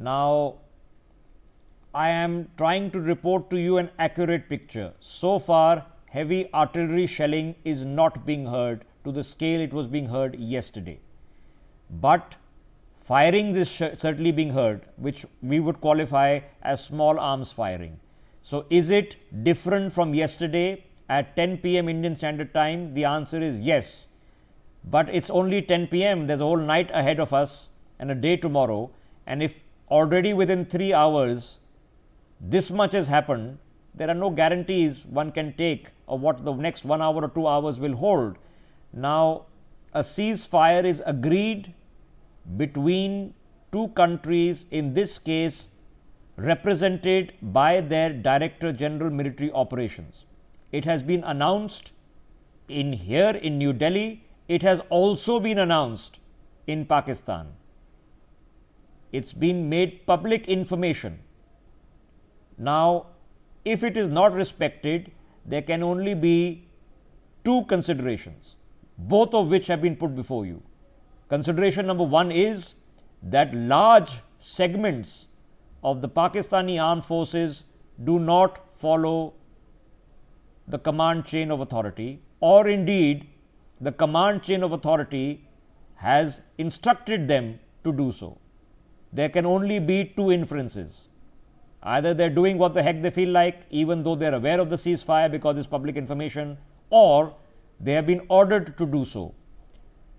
Now, I am trying to report to you an accurate picture. So far, heavy artillery shelling is not being heard to the scale it was being heard yesterday. But firings is certainly being heard, which we would qualify as small arms firing. So, is it different from yesterday at 10 p.m. Indian Standard Time? The answer is yes. But it's only 10 p.m. There's a whole night ahead of us and a day tomorrow. And if already within 3 hours this much has happened, there are no guarantees one can take of what the next 1 hour or 2 hours will hold. Now, a ceasefire is agreed between two countries, in this case represented by their Director General Military Operations. It has been announced here in New Delhi. It has also been announced in Pakistan. It's been made public information. Now, if it is not respected, there can only be two considerations, both of which have been put before you. Consideration number one is that large segments of the Pakistani armed forces do not follow the command chain of authority, or indeed the command chain of authority has instructed them to do so. There can only be two inferences. Either they are doing what the heck they feel like, even though they are aware of the ceasefire because it's public information, or they have been ordered to do so.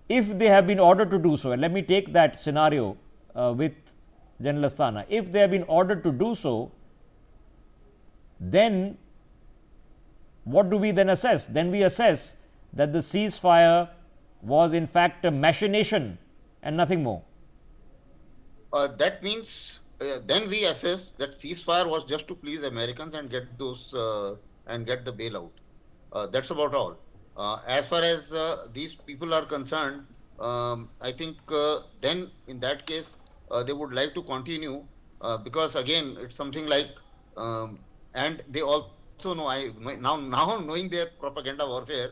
If they have been ordered to do so, and let me take that scenario with General Asthana, if they have been ordered to do so, then what do we then assess? Then we assess that the ceasefire was in fact a machination and nothing more. That means then we assess that ceasefire was just to please Americans and get those and get the bailout. That's about all. As far as these people are concerned, I think then in that case they would like to continue because again it's something like and they also know now knowing their propaganda warfare,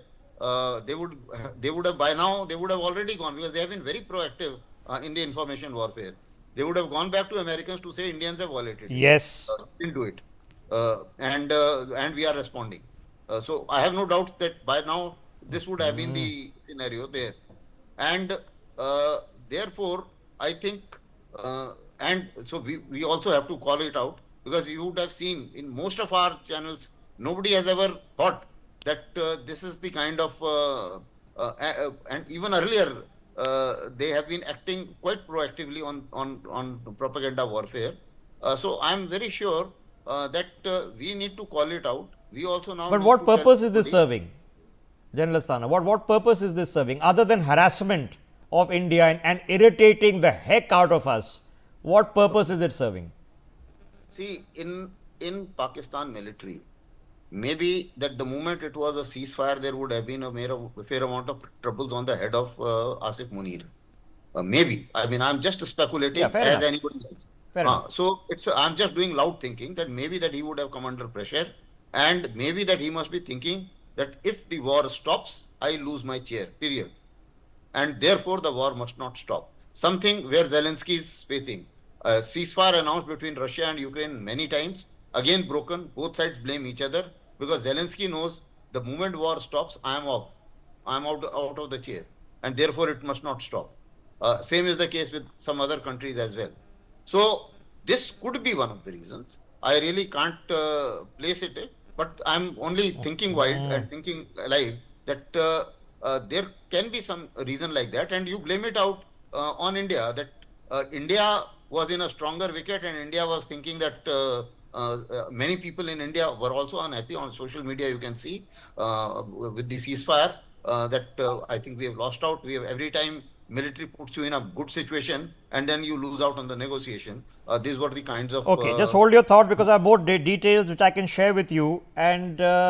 they would have by now they would have already gone, because they have been very proactive in the information warfare. They would have gone back to Americans to say Indians have violated. Yes. Didn't do it, and we are responding. So I have no doubt that by now this would have been the scenario there, and therefore I think, and so we also have to call it out, because you would have seen in most of our channels nobody has ever thought that this is the kind of and even earlier they have been acting quite proactively on propaganda warfare. So I am very sure that we need to call it out. We also now. But what purpose is this serving, General Asthana? What purpose is this serving other than harassment of India and irritating the heck out of us? What purpose is it serving? See, in Pakistan military, maybe that the moment it was a ceasefire, there would have been a fair amount of troubles on the head of Asif Munir. Maybe. I mean, I'm just speculating as enough. anybody else. So I'm just doing loud thinking that maybe that he would have come under pressure, and maybe that he must be thinking that if the war stops, I lose my chair, period. And therefore the war must not stop. Something where Zelensky is facing. Ceasefire announced between Russia and Ukraine many times, again broken. Both sides blame each other, because Zelensky knows the moment war stops, I am off. I am out of the chair, and therefore it must not stop. Same is the case with some other countries as well. So this could be one of the reasons. I really can't place it, but I'm only thinking wide and thinking alive that there can be some reason like that, and you blame it out on India, that India was in a stronger wicket, and India was thinking that many people in India were also unhappy. On social media you can see with the ceasefire that I think we have lost out. We have, every time military puts you in a good situation and then you lose out on the negotiation. These were the kinds of okay, just hold your thought, because I have more details which I can share with you, and